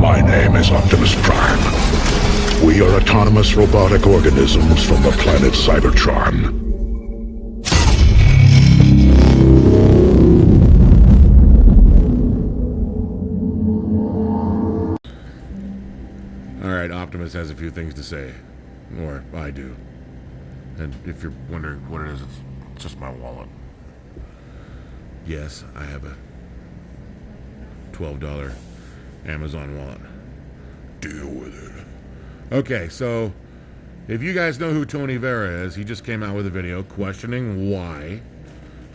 My name is Optimus Prime. We are autonomous robotic organisms from the planet Cybertron. Alright, Optimus has a few things to say. Or I do. And if you're wondering what it is, it's just my wallet. Yes, I have a $12 Amazon wallet. Deal with it. Okay, so if you guys know who Tony Vera is, he just came out with a video questioning why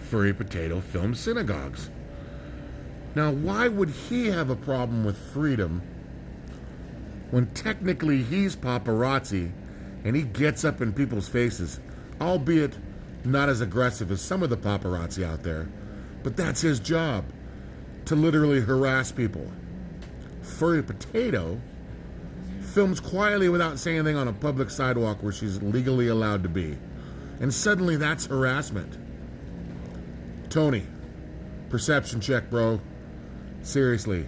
Furry Potato films synagogues. Now, why would he have a problem with freedom when technically he's paparazzi and he gets up in people's faces, albeit not as aggressive as some of the paparazzi out there, but that's his job, to literally harass people. Furry Potato films quietly without saying anything on a public sidewalk where she's legally allowed to be. And suddenly that's harassment. Tony, perception check, bro. Seriously.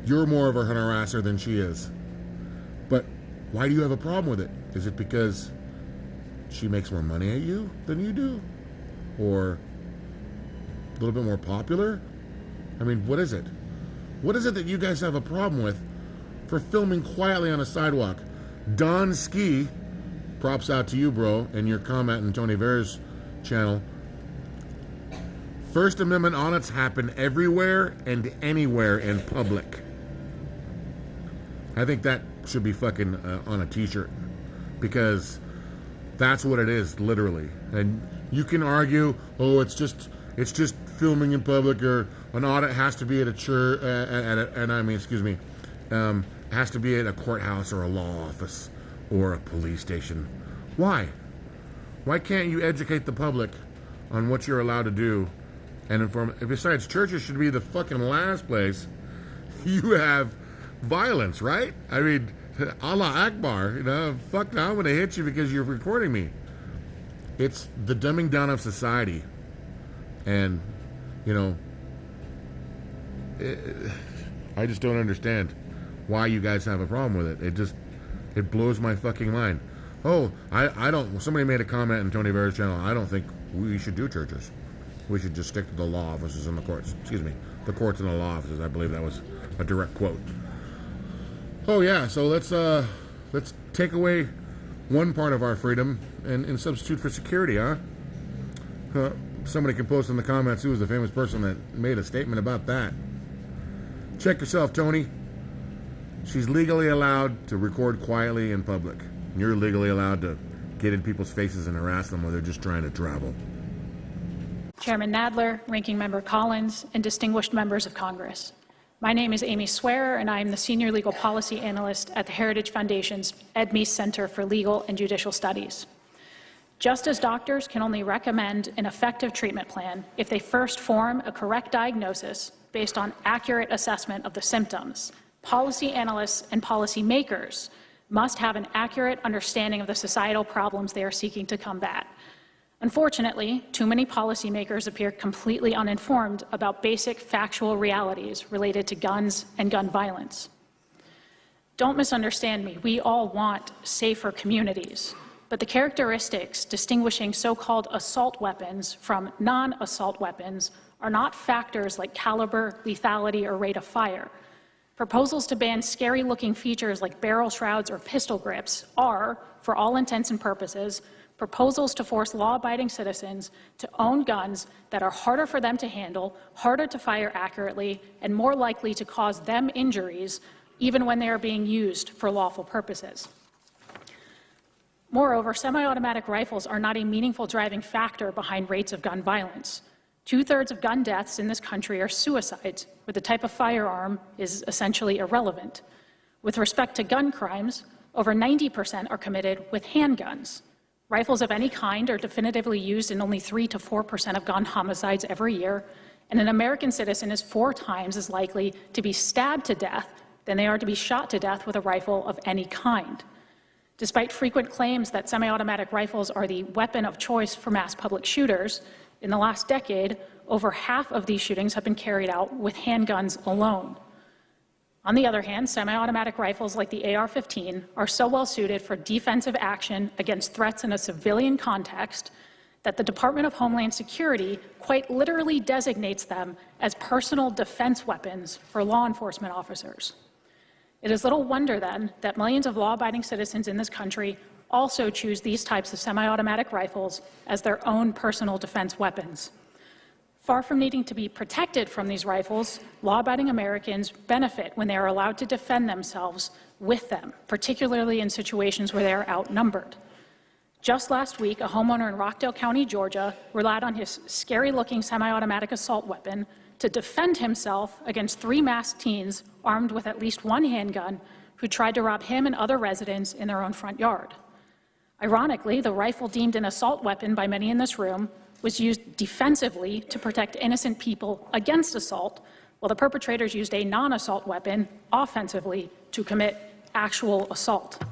You're more of a harasser than she is. But why do you have a problem with it? Is it because she makes more money at you than you do? Or a little bit more popular? I mean, what is it? What is it that you guys have a problem with for filming quietly on a sidewalk? Don Ski, props out to you, bro, and your comment on Tony Vera's channel. First Amendment audits happen everywhere and anywhere in public. I think that should be fucking on a t-shirt, because that's what it is, literally. And you can argue, oh, it's just filming in public, or an audit has to be at a church, has to be at a courthouse or a law office or a police station. Why? Why can't you educate the public on what you're allowed to do and inform? Besides, churches should be the fucking last place you have violence, right? I mean, Allah Akbar, you know, fuck now, I'm gonna hit you because you're recording me. It's the dumbing down of society. And, you know, I just don't understand why you guys have a problem with it. It blows my fucking mind. Oh, I don't, somebody made a comment on Tony Vera's channel, I don't think we should do churches. We should just stick to the law offices and the courts. Excuse me, the courts and the law offices. I believe that was a direct quote. Oh yeah, so let's take away one part of our freedom and substitute for security, huh? Somebody can post in the comments who was the famous person that made a statement about that. Check yourself, Tony. She's legally allowed to record quietly in public. You're legally allowed to get in people's faces and harass them while they're just trying to travel. Chairman Nadler, Ranking Member Collins, and distinguished members of Congress. My name is Amy Swearer, and I am the Senior Legal Policy Analyst at the Heritage Foundation's Ed Meese Center for Legal and Judicial Studies. Just as doctors can only recommend an effective treatment plan if they first form a correct diagnosis based on accurate assessment of the symptoms, policy analysts and policy makers must have an accurate understanding of the societal problems they are seeking to combat. Unfortunately, too many policymakers appear completely uninformed about basic factual realities related to guns and gun violence. Don't misunderstand me. We all want safer communities, but the characteristics distinguishing so-called assault weapons from non-assault weapons are not factors like caliber, lethality, or rate of fire. Proposals to ban scary-looking features like barrel shrouds or pistol grips are, for all intents and purposes, proposals to force law-abiding citizens to own guns that are harder for them to handle, harder to fire accurately, and more likely to cause them injuries, even when they are being used for lawful purposes. Moreover, semi-automatic rifles are not a meaningful driving factor behind rates of gun violence. 2/3 of gun deaths in this country are suicides, where the type of firearm is essentially irrelevant. With respect to gun crimes, over 90% are committed with handguns. Rifles of any kind are definitively used in only 3 to 4% of gun homicides every year, and an American citizen is 4 times as likely to be stabbed to death than they are to be shot to death with a rifle of any kind. Despite frequent claims that semi-automatic rifles are the weapon of choice for mass public shooters, in the last decade, over half of these shootings have been carried out with handguns alone. On the other hand, semi-automatic rifles like the AR-15 are so well suited for defensive action against threats in a civilian context that the Department of Homeland Security quite literally designates them as personal defense weapons for law enforcement officers. It is little wonder, then, that millions of law-abiding citizens in this country also choose these types of semi-automatic rifles as their own personal defense weapons. Far from needing to be protected from these rifles, law-abiding Americans benefit when they are allowed to defend themselves with them, particularly in situations where they are outnumbered. Just last week, a homeowner in Rockdale County, Georgia, relied on his scary-looking semi-automatic assault weapon to defend himself against 3 masked teens armed with at least 1 handgun who tried to rob him and other residents in their own front yard. Ironically, the rifle deemed an assault weapon by many in this room was used defensively to protect innocent people against assault, while the perpetrators used a non-assault weapon offensively to commit actual assault.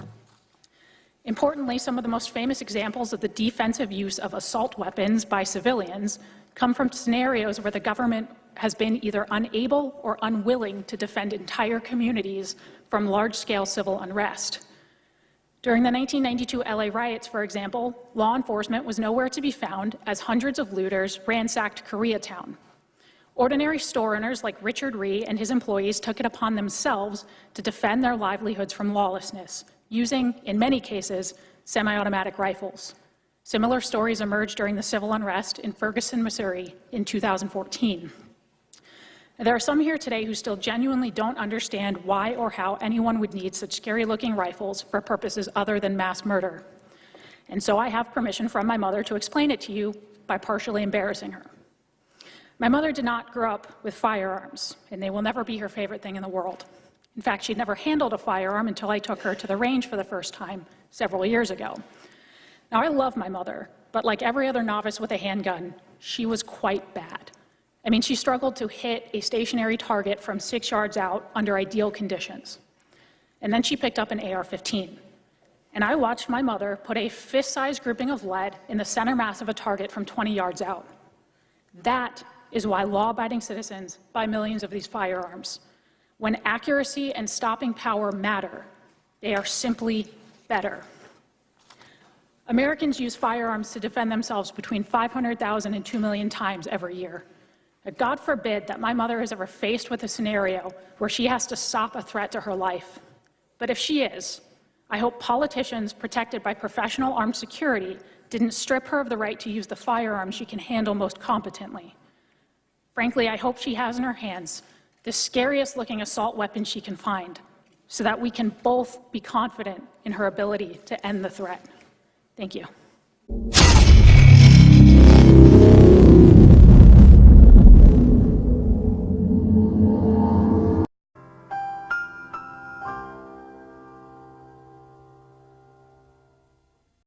Importantly, some of the most famous examples of the defensive use of assault weapons by civilians come from scenarios where the government has been either unable or unwilling to defend entire communities from large-scale civil unrest. During the 1992 LA riots, for example, law enforcement was nowhere to be found as hundreds of looters ransacked Koreatown. Ordinary store owners like Richard Ree and his employees took it upon themselves to defend their livelihoods from lawlessness, using, in many cases, semi-automatic rifles. Similar stories emerged during the civil unrest in Ferguson, Missouri in 2014. There are some here today who still genuinely don't understand why or how anyone would need such scary-looking rifles for purposes other than mass murder. And so I have permission from my mother to explain it to you by partially embarrassing her. My mother did not grow up with firearms, and they will never be her favorite thing in the world. In fact, she'd never handled a firearm until I took her to the range for the first time several years ago. Now, I love my mother, but like every other novice with a handgun, she was quite bad. I mean, she struggled to hit a stationary target from 6 yards out under ideal conditions. And then she picked up an AR-15. And I watched my mother put a fist-sized grouping of lead in the center mass of a target from 20 yards out. That is why law-abiding citizens buy millions of these firearms. When accuracy and stopping power matter, they are simply better. Americans use firearms to defend themselves between 500,000 and 2 million times every year. God forbid that my mother is ever faced with a scenario where she has to stop a threat to her life. But if she is, I hope politicians protected by professional armed security didn't strip her of the right to use the firearm she can handle most competently. Frankly, I hope she has in her hands the scariest-looking assault weapon she can find, so that we can both be confident in her ability to end the threat. Thank you.